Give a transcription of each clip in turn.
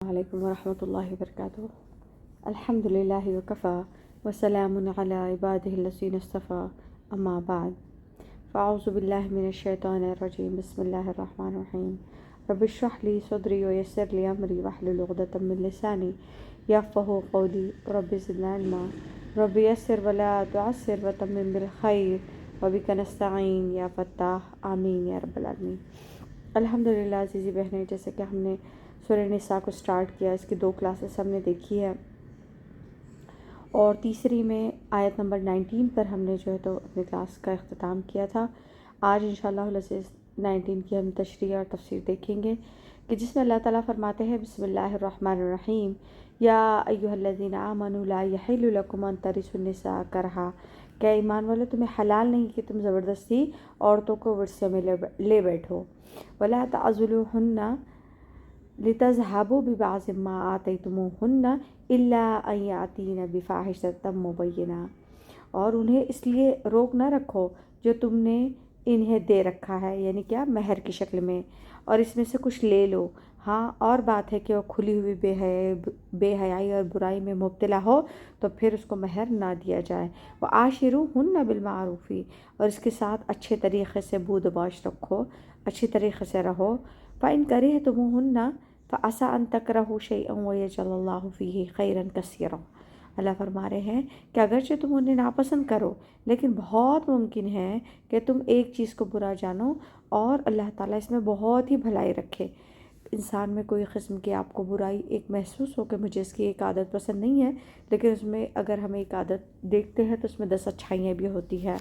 علیکم ورحمۃ اللہ وبرکاتہ۔ الحمد للہ وکفا وسلام علی عبادہ الذین اصطفیٰ، اما بعد فاعوذ باللہ من الشیطان الرجیم، بسم اللہ الرحمن الرحیم۔ رب اشرح لی صدری ویسر لی امری واحلل عقدۃ من لسانی یفقہوا قولی، رب زدنی علما، رب یسر ولا تعسر وتمم بالخیر وبک نستعین یا فتاح، آمین یا رب العالمین۔ الحمدللہ عزیزی بہنیں، جیسے کہ ہم نے سورہ نساء کو سٹارٹ کیا، اس کی 2 کلاسز ہم نے دیکھی ہے، اور تیسری میں آیت نمبر 19 پر ہم نے جو ہے تو اپنے کلاس کا اختتام کیا تھا۔ آج انشاءاللہ العزیز 19 کی ہم تشریح اور تفسیر دیکھیں گے، کہ جس میں اللہ تعالیٰ فرماتے ہیں بسم اللہ الرحمن الرحیم، یا ایھا الذین آمنوا لا یحل لکم ان ترثوا النساء کرہا، کہ ایمان والو تمہیں حلال نہیں کہ تم زبردستی عورتوں کو ورثے میں لے بیٹھو، ولا تعضلوہن لتذهبوا ببعض ما آتیتموہن الا ان یاتین بفاحشۃ مبینہ، اور انہیں اس لیے روک نہ رکھو جو تم نے انہیں دے رکھا ہے، یعنی کیا، مہر کی شکل میں، اور اس میں سے کچھ لے لو۔ ہاں، اور بات ہے کہ وہ کھلی ہوئی بے حیائی اور برائی میں مبتلا ہو تو پھر اس کو مہر نہ دیا جائے۔ وعاشروہن بالمعروف، اور اس کے ساتھ اچھے طریقے سے بود و باش رکھو، اچھی طریقے سے رہو۔ فإن کرہتموہن فعسى ان تکرہوا شیئا ویجعل اللہ فیہ خیرا کثیرا۔ اللہ فرما رہے ہیں کہ اگرچہ تم انہیں ناپسند کرو، لیکن بہت ممکن ہے کہ تم ایک چیز کو برا جانو اور اللہ تعالیٰ اس میں بہت ہی بھلائی رکھے۔ انسان میں کوئی قسم کی آپ کو برائی ایک محسوس ہو کہ مجھے اس کی ایک عادت پسند نہیں ہے، لیکن اس میں اگر ہم ایک عادت دیکھتے ہیں تو اس میں 10 اچھائیاں بھی ہوتی ہے،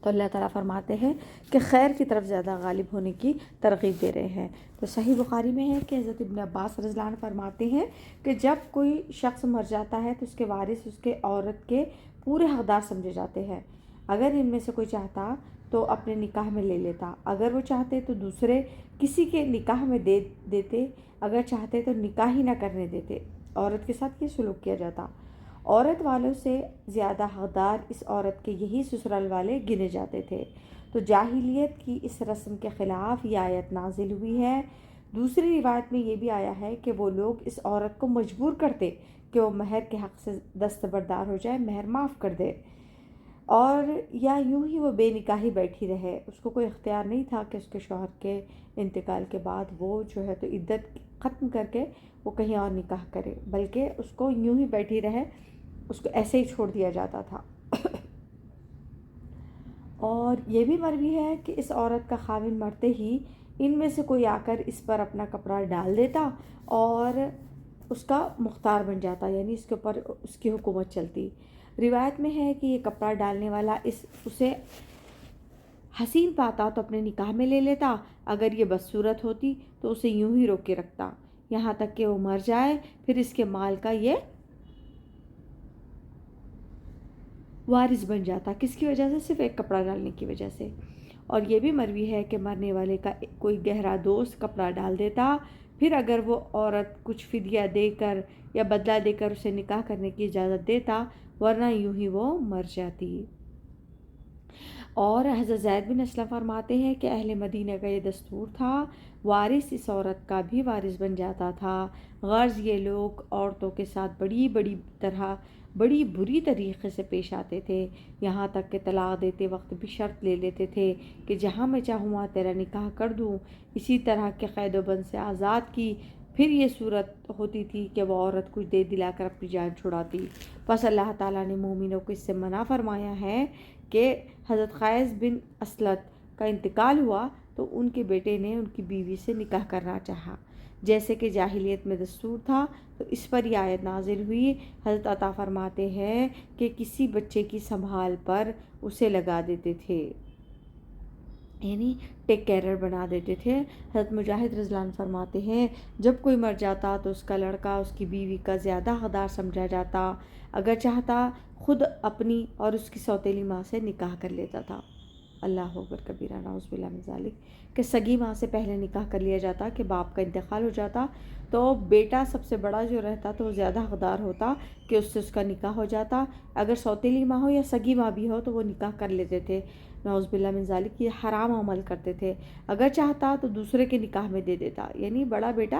تو اللہ تعالیٰ فرماتے ہیں کہ خیر کی طرف زیادہ غالب ہونے کی ترغیب دے رہے ہیں۔ تو صحیح بخاری میں ہے کہ حضرت ابن عباس رضی اللہ عنہ فرماتے ہیں کہ جب کوئی شخص مر جاتا ہے تو اس کے وارث اس کے عورت کے پورے حقدار سمجھے جاتے ہیں۔ اگر ان میں سے کوئی چاہتا تو اپنے نکاح میں لے لیتا، اگر وہ چاہتے تو دوسرے کسی کے نکاح میں دے دیتے، اگر چاہتے تو نکاح ہی نہ کرنے دیتے۔ عورت کے ساتھ یہ سلوک کیا جاتا۔ عورت والوں سے زیادہ حقدار اس عورت کے یہی سسرال والے گنے جاتے تھے۔ تو جاہلیت کی اس رسم کے خلاف یہ آیت نازل ہوئی ہے۔ دوسری روایت میں یہ بھی آیا ہے کہ وہ لوگ اس عورت کو مجبور کرتے کہ وہ مہر کے حق سے دستبردار ہو جائے، مہر معاف کر دے، اور یا یوں ہی وہ بے نکاحی بیٹھی رہے۔ اس کو کوئی اختیار نہیں تھا کہ اس کے شوہر کے انتقال کے بعد وہ جو ہے تو عدت ختم کر کے وہ کہیں اور نکاح کرے، بلکہ اس کو یوں ہی بیٹھی رہے، اس کو ایسے ہی چھوڑ دیا جاتا تھا۔ اور یہ بھی مروی ہے کہ اس عورت کا خاوند مرتے ہی ان میں سے کوئی آ کر اس پر اپنا کپڑا ڈال دیتا اور اس کا مختار بن جاتا، یعنی اس کے اوپر اس کی حکومت چلتی۔ روایت میں ہے کہ یہ کپڑا ڈالنے والا اسے حسین پاتا تو اپنے نکاح میں لے لیتا، اگر یہ بدصورت ہوتی تو اسے یوں ہی روک کے رکھتا یہاں تک کہ وہ مر جائے، پھر اس کے مال کا یہ وارث بن جاتا۔ کس کی وجہ سے؟ صرف ایک کپڑا ڈالنے کی وجہ سے۔ اور یہ بھی مروی ہے کہ مرنے والے کا کوئی گہرا دوست کپڑا ڈال دیتا، پھر اگر وہ عورت کچھ فدیہ دے کر یا بدلہ دے کر اسے نکاح کرنے کی اجازت دیتا، ورنہ یوں ہی وہ مر جاتی۔ اور حضرت زید بن اسلم فرماتے ہیں کہ اہل مدینہ کا یہ دستور تھا، وارث اس عورت کا بھی وارث بن جاتا تھا۔ غرض یہ لوگ عورتوں کے ساتھ بڑی بری طریقے سے پیش آتے تھے، یہاں تک کہ طلاق دیتے وقت بھی شرط لے لیتے تھے کہ جہاں میں چاہوں وہاں تیرا نکاح کر دوں، اسی طرح کے قید و بند سے آزاد کی۔ پھر یہ صورت ہوتی تھی کہ وہ عورت کچھ دے دلا کر اپنی جان چھڑاتی۔ پس اللہ تعالیٰ نے مومنوں کو اس سے منع فرمایا ہے کہ حضرت قیس بن اسلط کا انتقال ہوا تو ان کے بیٹے نے ان کی بیوی سے نکاح کرنا چاہا، جیسے کہ جاہلیت میں دستور تھا، تو اس پر یہ آیت نازل ہوئی۔ حضرت عطا فرماتے ہیں کہ کسی بچے کی سنبھال پر اسے لگا دیتے تھے، یعنی ٹیک کیئرر بنا دیتے تھے۔ حضرت مجاہد رضی اللہ عنہ فرماتے ہیں جب کوئی مر جاتا تو اس کا لڑکا اس کی بیوی کا زیادہ حقدار سمجھا جاتا، اگر چاہتا خود اپنی اور اس کی سوتیلی ماں سے نکاح کر لیتا تھا۔ اللہ اکبر کبیرہ، نعوذ باللہ من ذالک، کہ سگی ماں سے پہلے نکاح کر لیا جاتا کہ باپ کا انتقال ہو جاتا تو بیٹا سب سے بڑا جو رہتا تو وہ زیادہ حقدار ہوتا کہ اس سے اس کا نکاح ہو جاتا، اگر سوتیلی ماں ہو یا سگی ماں بھی ہو تو وہ نکاح کر لیتے تھے۔ نعوذ باللہ من ذالک، یہ حرام عمل کرتے تھے۔ اگر چاہتا تو دوسرے کے نکاح میں دے دیتا، یعنی بڑا بیٹا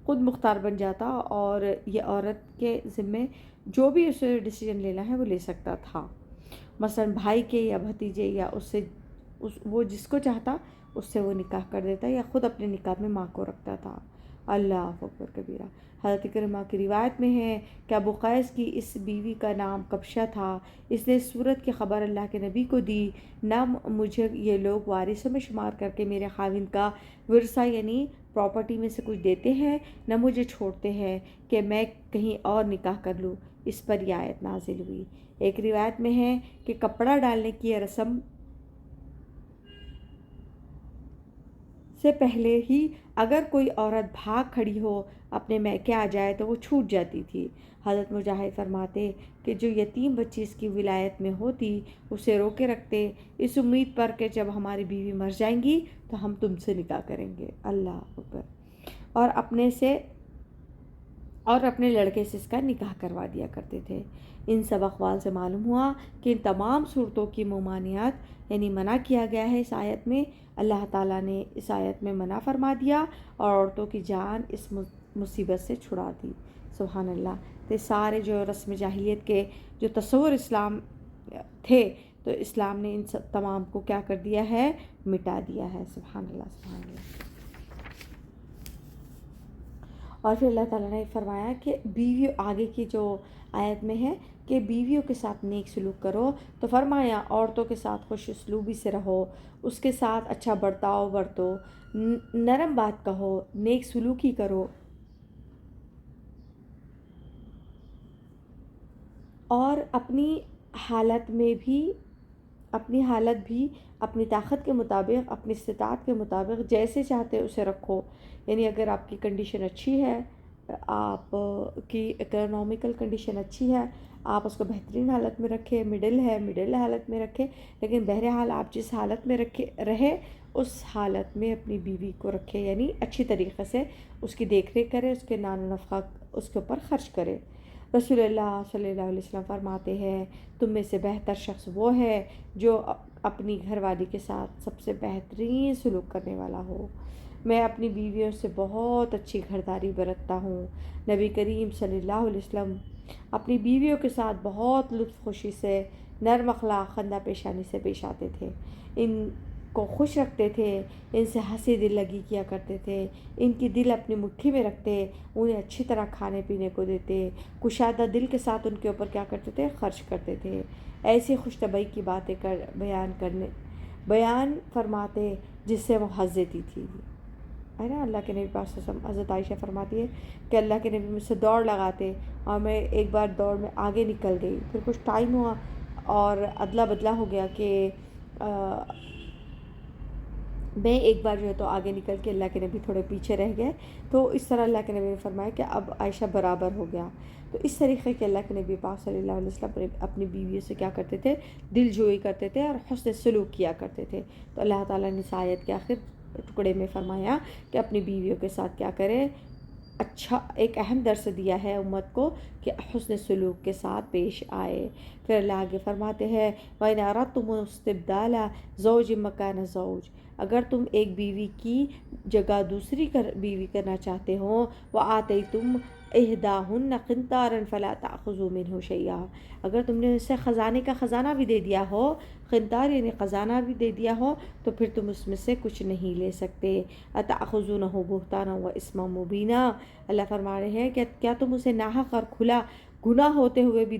خود مختار بن جاتا اور یہ عورت کے ذمے جو بھی اسے ڈیسیجن لینا ہے وہ لے سکتا تھا، مثلا بھائی کے یا بھتیجے یا وہ جس کو چاہتا اس سے وہ نکاح کر دیتا یا خود اپنے نکاح میں ماں کو رکھتا تھا۔ اللہ اکبر کبیرہ۔ حضرت کرمہ کی روایت میں ہے کہ ابو قیس کی اس بیوی کا نام کبشہ تھا، اس نے اس صورت کی خبر اللہ کے نبی کو دی، نہ مجھے یہ لوگ وارثوں میں شمار کر کے میرے خاوند کا ورثہ یعنی پراپرٹی میں سے کچھ دیتے ہیں، نہ مجھے چھوڑتے ہیں کہ میں کہیں اور نکاح کر لوں۔ اس پر یہ آیت نازل ہوئی۔ ایک روایت میں ہے کہ کپڑا ڈالنے کی یہ رسم سے پہلے ہی اگر کوئی عورت بھاگ کھڑی ہو اپنے میکے آ جائے تو وہ چھوٹ جاتی تھی۔ حضرت مجاہد فرماتے کہ جو یتیم بچی اس کی ولایت میں ہوتی اسے روکے رکھتے اس امید پر کہ جب ہماری بیوی مر جائیں گی تو ہم تم سے نکاح کریں گے۔ اللہ اکبر۔ اور اپنے لڑکے سے اس کا نکاح کروا دیا کرتے تھے۔ ان سب اقوال سے معلوم ہوا کہ ان تمام صورتوں کی ممانعت یعنی منع کیا گیا ہے اس آیت میں۔ اللہ تعالیٰ نے اس آیت میں منع فرما دیا اور عورتوں کی جان اس مصیبت سے چھڑا دی۔ سبحان اللہ۔ تو سارے جو رسم جاہلیت کے جو تصور اسلام تھے تو اسلام نے ان تمام کو کیا کر دیا ہے، مٹا دیا ہے۔ سبحان اللہ سبحان اللہ۔ اور پھر اللہ تعالیٰ نے فرمایا کہ بیوی آگے کی جو آیت میں ہے کہ بیویوں کے ساتھ نیک سلوک کرو، تو فرمایا عورتوں کے ساتھ خوش اسلوبی سے رہو، اس کے ساتھ اچھا برتاؤ برتو، نرم بات کہو، نیک سلوکی کرو، اور اپنی حالت بھی اپنی طاقت کے مطابق، اپنی استطاعت کے مطابق جیسے چاہتے اسے رکھو۔ یعنی اگر آپ کی کنڈیشن اچھی ہے، آپ کی اکنامیکل کنڈیشن اچھی ہے، آپ اس کو بہترین حالت میں رکھیں، مڈل حالت میں رکھیں، لیکن بہرحال آپ جس حالت میں رہے اس حالت میں اپنی بیوی کو رکھے، یعنی اچھی طریقے سے اس کی دیکھ ریکھ کرے، اس کے نان و نفقہ اس کے اوپر خرچ کرے۔ رسول اللہ صلی اللہ علیہ وسلم فرماتے ہیں تم میں سے بہتر شخص وہ ہے جو اپنی گھر والی کے ساتھ سب سے بہترین سلوک کرنے والا ہو۔ میں اپنی بیویوں سے بہت اچھی گھرداری برتتا ہوں۔ نبی کریم صلی اللہ علیہ وسلم اپنی بیویوں کے ساتھ بہت لطف خوشی سے، نرم اخلاق، خندہ پیشانی سے پیش آتے تھے، ان کو خوش رکھتے تھے، ان سے ہنسی دل لگی کیا کرتے تھے، ان کی دل اپنی مٹھی میں رکھتے، انہیں اچھی طرح کھانے پینے کو دیتے، کشادہ دل کے ساتھ ان کے اوپر کیا کرتے تھے، خرچ کرتے تھے۔ ایسی خوش طبعی کی باتیں بیان فرماتے جس سے وہ ہنس دیتی تھی، ہے نا۔ اللہ کے نبی پاک صلی اللہ علیہ وسلم، حضرت عائشہ فرماتی ہے کہ اللہ کے نبی مجھ سے دوڑ لگاتے اور میں ایک بار دوڑ میں آگے نکل گئی، پھر کچھ ٹائم ہوا اور ادلا بدلا ہو گیا کہ میں ایک بار جو ہے تو آگے نکل کے اللہ کے نبی تھوڑے پیچھے رہ گئے، تو اس طرح اللہ کے نبی نے فرمایا کہ اب عائشہ برابر ہو گیا۔ تو اس طریقے کے اللہ کے نبی پاک صلی اللہ علیہ وسلم اپنی بیویوں سے کیا کرتے تھے، دل جوئی کرتے تھے اور حسن سلوک کیا کرتے تھے۔ تو اللہ تعالیٰ نے اس آیت کے آخر ٹکڑے میں فرمایا کہ اپنی بیویوں کے ساتھ کیا کرے، اچھا ایک اہم درس دیا ہے امت کو کہ حسن سلوک کے ساتھ پیش آئے۔ پھر اللہ آگے فرماتے ہیں وَإِنْ أَرَدْتُمُ اسْتِبْدَالَ زَوْجٍ مَكَانَ زَوْجٍ، اگر تم ایک بیوی کی جگہ دوسری بیوی کرنا چاہتے ہو، وَآتَيْتُمْ إِحْدَاهُنَّ قِنْطَارًا فَلَا تَأْخُذُوا مِنْهُ شَيْئًا، اگر تم نے اسے خزانے کا خزانہ بھی دے دیا ہو، قنطار یعنی خزانہ بھی دے دیا ہو، تو پھر تم اس میں سے کچھ نہیں لے سکتے۔ أَتَأْخُذُونَهُ بُهْتَانًا وَإِثْمًا مُبِينًا، اللہ فرما رہے ہیں کہ کیا تم اسے ناحق اور کھلا گناہ ہوتے ہوئے بھی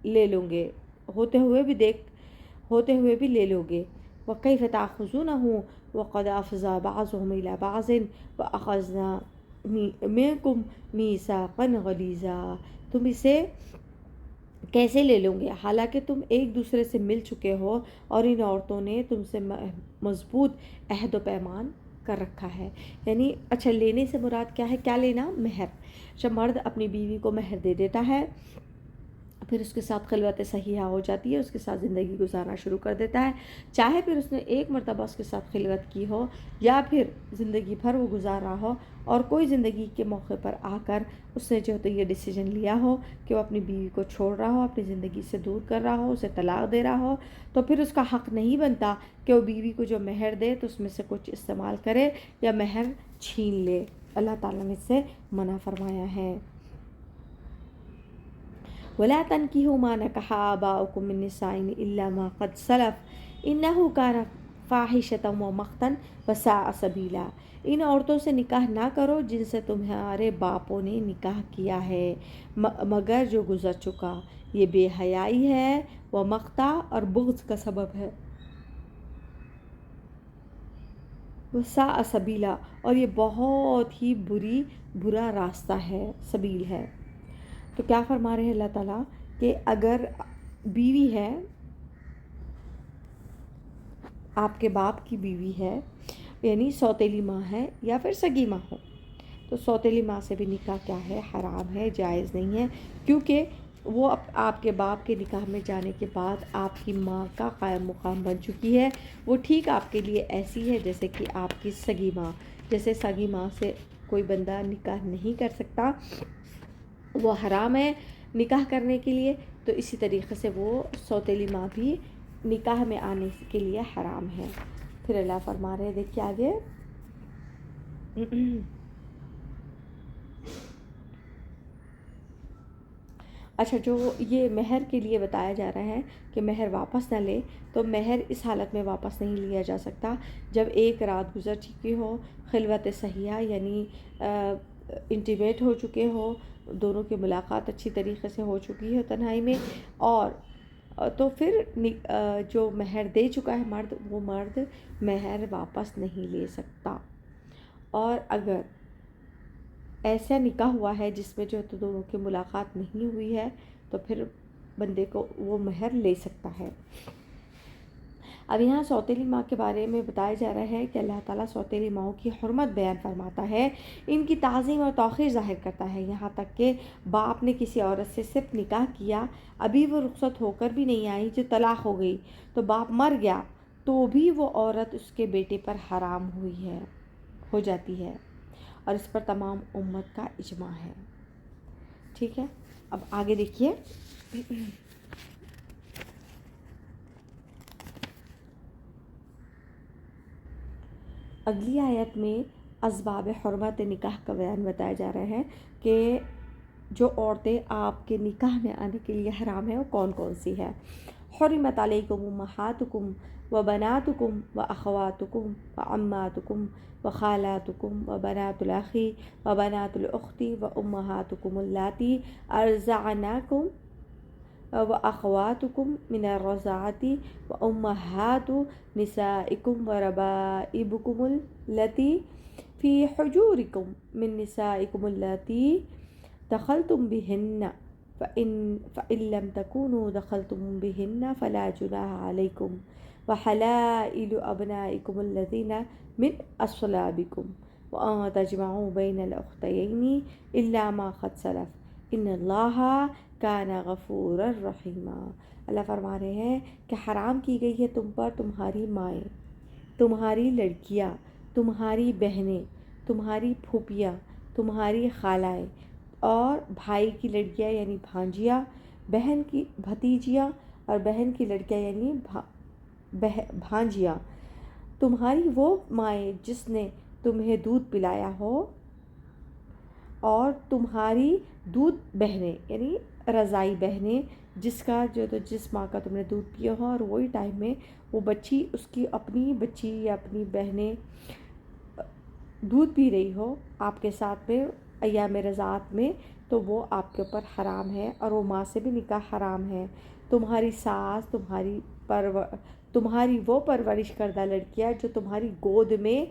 لے لو گے، ہوتے ہوئے بھی لے لو گے۔ وَكَيْفَ تَأْخُذُونَهُ وَقَدْ أَفْضَىٰ بَعْضُكُمْ إِلَىٰ بَعْضٍ وَأَخَذْنَا مِنكُم مِيثَاقًا غَلِيظًا، تم اسے کیسے لے لو گے حالانکہ تم ایک دوسرے سے مل چکے ہو اور ان عورتوں نے تم سے مضبوط عہد و پیمان کر رکھا ہے۔ یعنی اچھا لینے سے مراد کیا ہے، کیا لینا، مہر۔ جب مرد اپنی بیوی کو مہر دے دیتا ہے پھر اس کے ساتھ خلوت صحیحہ ہو جاتی ہے، اس کے ساتھ زندگی گزارنا شروع کر دیتا ہے، چاہے پھر اس نے ایک مرتبہ اس کے ساتھ خلوت کی ہو یا پھر زندگی بھر وہ گزار رہا ہو، اور کوئی زندگی کے موقع پر آ کر اس نے جو تو یہ ڈیسیجن لیا ہو کہ وہ اپنی بیوی کو چھوڑ رہا ہو، اپنی زندگی سے دور کر رہا ہو، اسے طلاق دے رہا ہو، تو پھر اس کا حق نہیں بنتا کہ وہ بیوی کو جو مہر دے تو اس میں سے کچھ استعمال کرے یا مہر چھین لے۔ اللہ تعالیٰ نے اس سے منع فرمایا ہے۔ وَلَا تَنْكِحُوا مَا نَكَحَ آبَاؤُكُم مِّن نِّسَاءٍ إِلَّا مَا قَدْ سَلَفَ إِنَّهُ كَانَ فَاحِشَةً وَمَقْتًا وَسَاءَ سَبِيلًا۔ ان عورتوں سے نکاح نہ کرو جن سے تمہارے باپوں نے نکاح کیا ہے مگر جو گزر چکا، یہ بے حیائی ہے، وہ مقتا اور بغض کا سبب ہے، وساء سبیلا اور یہ بہت ہی برا راستہ ہے، سبیل ہے۔ تو کیا فرما رہے ہیں اللہ تعالیٰ کہ اگر بیوی ہے، آپ کے باپ کی بیوی ہے، یعنی سوتیلی ماں ہے یا پھر سگی ماں ہو، تو سوتیلی ماں سے بھی نکاح کیا ہے، حرام ہے، جائز نہیں ہے، کیونکہ وہ آپ کے باپ کے نکاح میں جانے کے بعد آپ کی ماں کا قائم مقام بن چکی ہے۔ وہ ٹھیک آپ کے لیے ایسی ہے جیسے کہ آپ کی سگی ماں، جیسے سگی ماں سے کوئی بندہ نکاح نہیں کر سکتا، وہ حرام ہے نکاح کرنے کے لیے، تو اسی طریقے سے وہ سوتیلی ماں بھی نکاح میں آنے کے لیے حرام ہے۔ پھر اللہ فرما رہے ہیں، دیکھیے آگے، اچھا جو یہ مہر کے لیے بتایا جا رہا ہے کہ مہر واپس نہ لے، تو مہر اس حالت میں واپس نہیں لیا جا سکتا جب ایک رات گزر چکی ہو، خلوت صحیحہ یعنی انٹیمیٹ ہو چکے ہو، دونوں کی ملاقات اچھی طریقے سے ہو چکی ہے تنہائی میں، اور تو پھر جو مہر دے چکا ہے مرد، وہ مرد مہر واپس نہیں لے سکتا۔ اور اگر ایسا نکاح ہوا ہے جس میں جو تو دونوں کی ملاقات نہیں ہوئی ہے، تو پھر بندے کو وہ مہر لے سکتا ہے۔ اب یہاں سوتیلی ماں کے بارے میں بتایا جا رہا ہے کہ اللہ تعالیٰ سوتیلی ماؤں کی حرمت بیان فرماتا ہے، ان کی تعظیم اور توقیر ظاہر کرتا ہے، یہاں تک کہ باپ نے کسی عورت سے صرف نکاح کیا، ابھی وہ رخصت ہو کر بھی نہیں آئی، جو طلاق ہو گئی، تو باپ مر گیا تو بھی وہ عورت اس کے بیٹے پر حرام ہو جاتی ہے، اور اس پر تمام امت کا اجماع ہے۔ ٹھیک ہے، اب آگے دیکھیے، اگلی آیت میں اسباب حرمت نکاح کا بیان بتایا جا رہا ہے کہ جو عورتیں آپ کے نکاح میں آنے کے لیے حرام ہیں وہ کون کون سی ہے۔ حرمت علیکم امہاتکم و بناتکم و اخواتکم و عماتکم و خالاتکم و بنات الاخی و بنات الاختی و امہاتکم اللاتی ارضعنکم و اخواتکم من الرضاعۃ و امہات نسائکم و ربائبکم اللاتی فی حجورکم من نسائکم اللاتی دخلتم بہن فإن لم تكونوا دخلتم بهن فلا جناح عليكم وحلائل أبنائكم الذين من أصلابكم وأن تجمعوا بين الأختين إلا ما قد سلف إن الله كان غفورا رحيما۔ اللہ فرما رہے ہیں کہ حرام کی گئی ہے تم پر تمہاری مائیں، تمہاری لڑکیاں، تمہاری بہنیں، تمہاری پھوپھیاں، تمہاری خالائیں، اور بھائی کی لڑکیاں یعنی بھانجیاں، بہن کی بھتیجیاں، اور بہن کی لڑکیاں یعنی بھانجیاں، تمہاری وہ مائیں جس نے تمہیں دودھ پلایا ہو، اور تمہاری دودھ بہنیں یعنی رضائی بہنیں، جس ماں کا تم نے دودھ پیا ہو، اور وہی ٹائم میں وہ بچی، اس کی اپنی بچی یا اپنی بہنیں دودھ پی رہی ہو آپ کے ساتھ میں ایام رضاعت میں، تو وہ آپ کے اوپر حرام ہے، اور وہ ماں سے بھی نکاح حرام ہے۔ تمہاری ساس، تمہاری وہ پرورش کردہ لڑکیاں جو تمہاری گود میں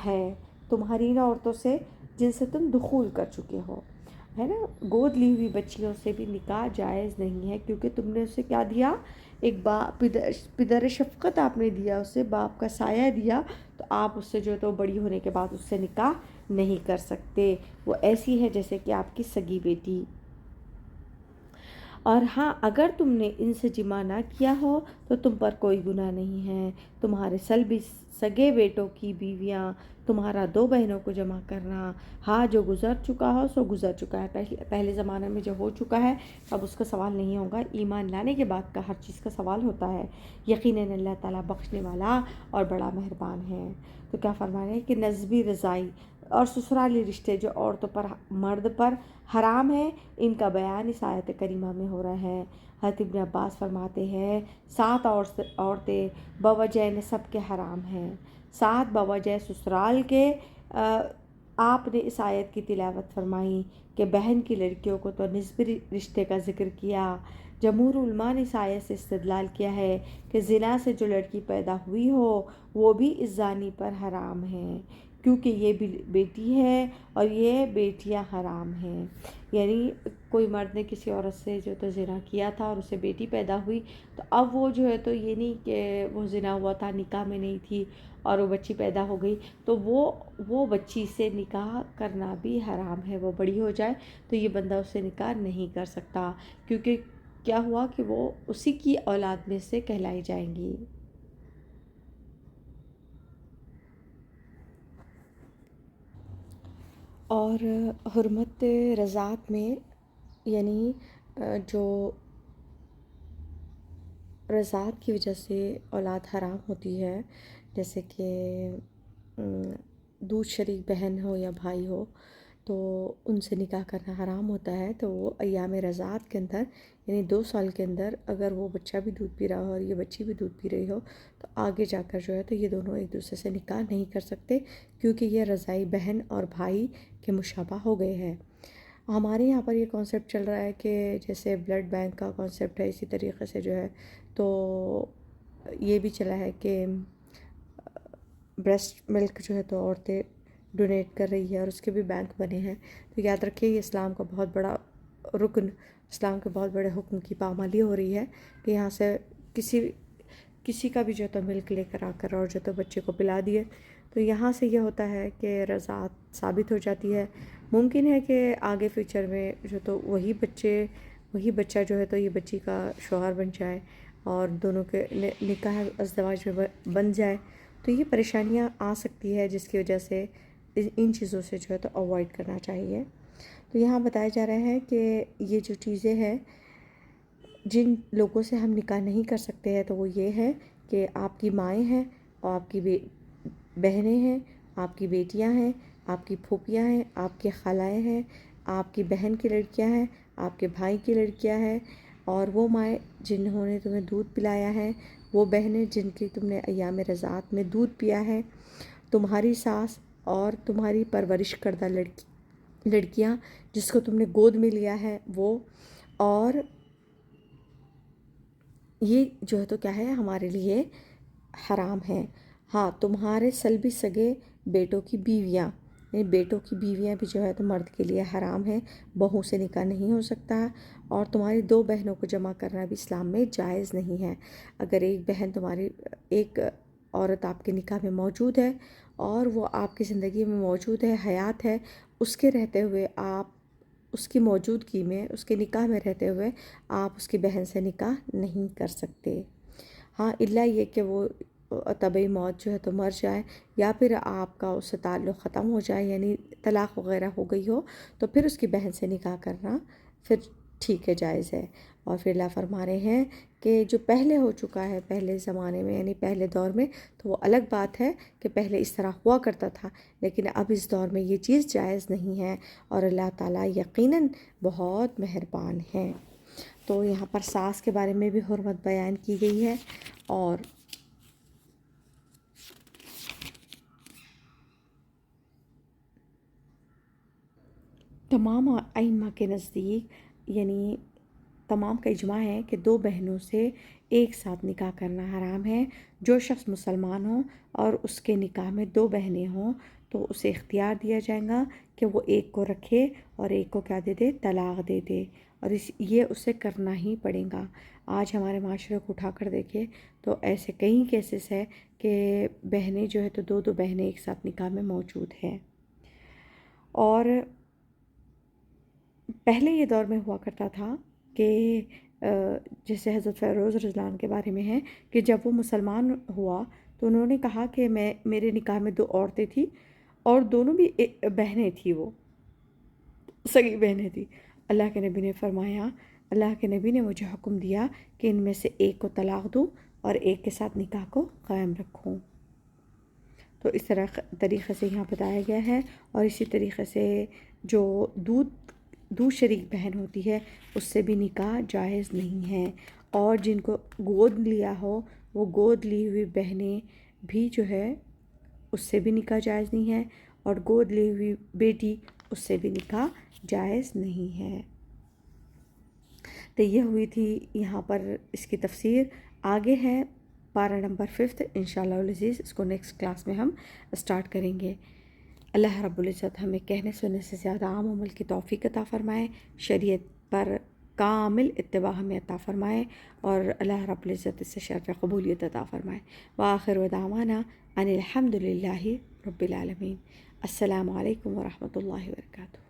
ہے، تمہاری ان عورتوں سے جن سے تم دخول کر چکے ہو، ہے نا، گود لی ہوئی بچیوں سے بھی نکاح جائز نہیں ہے، کیونکہ تم نے اسے کیا دیا، ایک پدر شفقت آپ نے دیا، اسے باپ کا سایہ دیا، تو آپ اس سے جو تو بڑی ہونے کے بعد اس سے نکاح نہیں کر سکتے، وہ ایسی ہے جیسے کہ آپ کی سگی بیٹی۔ اور ہاں، اگر تم نے ان سے جمع نہ کیا ہو تو تم پر کوئی گناہ نہیں ہے۔ تمہارے سلبی سگے بیٹوں کی بیویاں، تمہارا 2 بہنوں کو جمع کرنا، ہاں جو گزر چکا ہو سو گزر چکا ہے، پہلے زمانے میں جو ہو چکا ہے اب اس کا سوال نہیں ہوگا، ایمان لانے کے بعد کا ہر چیز کا سوال ہوتا ہے۔ یقیناً اللہ تعالیٰ بخشنے والا اور بڑا مہربان ہے۔ تو کیا فرما رہے ہیں کہ نسبی رضائی اور سسرالی رشتے جو عورتوں پر مرد پر حرام ہیں، ان کا بیان اس آیت کریمہ میں ہو رہا ہے۔ حضرت ابن عباس فرماتے ہیں 7 عورتیں بوجہ نسب کے حرام ہیں، 7 بوجہ سسرال کے۔ آپ نے اس آیت کی تلاوت فرمائی کہ بہن کی لڑکیوں کو تو نسبی رشتے کا ذکر کیا۔ جمہور علماء نے اس آیت سے استدلال کیا ہے کہ زنا سے جو لڑکی پیدا ہوئی ہو وہ بھی اس زانی پر حرام ہے، کیونکہ یہ بھی بیٹی ہے اور یہ بیٹیاں حرام ہیں۔ یعنی کوئی مرد نے کسی عورت سے جو تو زنا کیا تھا اور اسے بیٹی پیدا ہوئی، تو اب وہ جو ہے تو یہ نہیں کہ وہ زنا ہوا تھا، نکاح میں نہیں تھی اور وہ بچی پیدا ہو گئی، تو وہ بچی سے نکاح کرنا بھی حرام ہے۔ وہ بڑی ہو جائے تو یہ بندہ اس سے نکاح نہیں کر سکتا، کیونکہ کیا ہوا کہ وہ اسی کی اولاد میں سے کہلائی جائیں گی۔ اور حرمت رضاعت میں یعنی جو رضاعت کی وجہ سے اولاد حرام ہوتی ہے، جیسے کہ دودھ شریک بہن ہو یا بھائی ہو تو ان سے نکاح کرنا حرام ہوتا ہے، تو وہ ایام رضاعت کے اندر یعنی 2 سال کے اندر اگر وہ بچہ بھی دودھ پی رہا ہو اور یہ بچی بھی دودھ پی رہی ہو تو آگے جا کر جو ہے تو یہ دونوں ایک دوسرے سے نکاح نہیں کر سکتے، کیونکہ یہ رضاعی بہن اور بھائی کے مشابہ ہو گئے ہیں۔ ہمارے یہاں پر یہ کانسیپٹ چل رہا ہے کہ جیسے بلڈ بینک کا کانسیپٹ ہے، اسی طریقے سے جو ہے تو یہ بھی چلا ہے کہ بریسٹ ملک جو ہے تو عورتیں ڈونیٹ کر رہی ہے اور اس کے بھی بینک بنے ہیں۔ تو یاد رکھیے یہ اسلام کا بہت بڑا رکن، اسلام کے بہت بڑے حکم کی پامالی ہو رہی ہے کہ یہاں سے کسی کا بھی جو تو ملک لے کر آ کر اور جو تو بچے کو پلا دیے، تو یہاں سے یہ ہوتا ہے کہ رضاعت ثابت ہو جاتی ہے۔ ممکن ہے کہ آگے فیوچر میں جو تو وہی بچہ جو ہے تو یہ بچی کا شوہر بن جائے اور دونوں کے نکاح ازدواج میں بن جائے، تو یہ پریشانیاں آ سکتی ہے، جس کی وجہ سے ان چیزوں سے جو ہے تو اوائڈ کرنا چاہیے۔ تو یہاں بتایا جا رہا ہے کہ یہ جو چیزیں ہیں جن لوگوں سے ہم نکاح نہیں کر سکتے ہیں تو وہ یہ ہے کہ آپ کی مائیں ہیں اور آپ کی بہنیں ہیں، آپ کی بیٹیاں ہیں، آپ کی پھوپھیاں ہیں، آپ کی خالائیں ہیں، آپ کی بہن کی لڑکیاں ہیں، آپ کے بھائی کی لڑکیاں ہیں، اور وہ مائیں جنہوں نے تمہیں دودھ پلایا ہے، وہ بہنیں جن کی تم نے ایام رضاعت میں دودھ پیا ہے، تمہاری ساس اور تمہاری پرورش کردہ لڑکیاں جس کو تم نے گود میں لیا ہے وہ، اور یہ جو ہے تو کیا ہے ہمارے لیے حرام ہے۔ ہاں، تمہارے سلبی سگے بیٹوں کی بیویاں، یعنی بیٹوں کی بیویاں بھی جو ہے تو مرد کے لیے حرام ہیں، بہو سے نکاح نہیں ہو سکتا، اور تمہاری 2 بہنوں کو جمع کرنا بھی اسلام میں جائز نہیں ہے۔ اگر ایک عورت آپ کے نکاح میں موجود ہے اور وہ آپ کی زندگی میں موجود ہے، حیات ہے، اس کے رہتے ہوئے آپ اس کی موجودگی میں، اس کے نکاح میں رہتے ہوئے آپ اس کی بہن سے نکاح نہیں کر سکتے۔ ہاں، الا یہ کہ وہ طبعی موت جو ہے تو مر جائے یا پھر آپ کا اس سے تعلق ختم ہو جائے، یعنی طلاق وغیرہ ہو گئی ہو، تو پھر اس کی بہن سے نکاح کرنا پھر ٹھیک ہے، جائز ہے۔ اور پھر اللہ فرما رہے ہیں کہ جو پہلے ہو چکا ہے پہلے زمانے میں یعنی پہلے دور میں، تو وہ الگ بات ہے کہ پہلے اس طرح ہوا کرتا تھا، لیکن اب اس دور میں یہ چیز جائز نہیں ہے، اور اللہ تعالیٰ یقیناً بہت مہربان ہے۔ تو یہاں پر ساس کے بارے میں بھی حرمت بیان کی گئی ہے، اور تمام ائمہ کے نزدیک یعنی تمام کا اجماع ہے کہ 2 بہنوں سے ایک ساتھ نکاح کرنا حرام ہے۔ جو شخص مسلمان ہو اور اس کے نکاح میں 2 بہنیں ہوں تو اسے اختیار دیا جائے گا کہ وہ ایک کو رکھے اور ایک کو کیا دے دے، طلاق دے دے، اور یہ اسے کرنا ہی پڑے گا۔ آج ہمارے معاشرے کو اٹھا کر دیکھے تو ایسے کئی کیسز ہے کہ بہنیں جو ہے تو 2 بہنیں ایک ساتھ نکاح میں موجود ہیں۔ اور پہلے یہ دور میں ہوا کرتا تھا کہ جیسے حضرت فیروز رضی اللہ عنہ کے بارے میں ہے کہ جب وہ مسلمان ہوا تو انہوں نے کہا کہ میرے نکاح میں 2 عورتیں تھیں اور دونوں بھی بہنیں تھیں، وہ سگی بہنیں تھیں۔ اللہ کے نبی نے فرمایا، اللہ کے نبی نے مجھے حکم دیا کہ ان میں سے ایک کو طلاق دوں اور ایک کے ساتھ نکاح کو قائم رکھوں۔ تو اس طریقے سے یہاں بتایا گیا ہے. اور اسی طریقے سے جو دودھ شریک بہن ہوتی ہے اس سے بھی نکاح جائز نہیں ہے. اور جن کو گود لیا ہو وہ گود لی ہوئی بہنیں بھی جو ہے اس سے بھی نکاح جائز نہیں ہے. اور گود لی ہوئی بیٹی اس سے بھی نکاح جائز نہیں ہے. تو یہ ہوئی تھی یہاں پر اس کی تفسیر. آگے ہے پارہ نمبر 5 انشاءاللہ العزیز. اس کو نیکسٹ کلاس میں ہم اسٹارٹ کریں گے. اللہ رب العزت ہمیں کہنے سننے سے زیادہ عام عمل کی توفیق عطا فرمائے، شریعت پر کامل اتباع ہمیں عطا فرمائے، اور اللہ رب العزت اس سے شرف قبولیت عطا فرمائے. وآخر دعوانا ان الحمد للہ رب العالمین. السلام علیکم ورحمۃ اللہ وبرکاتہ.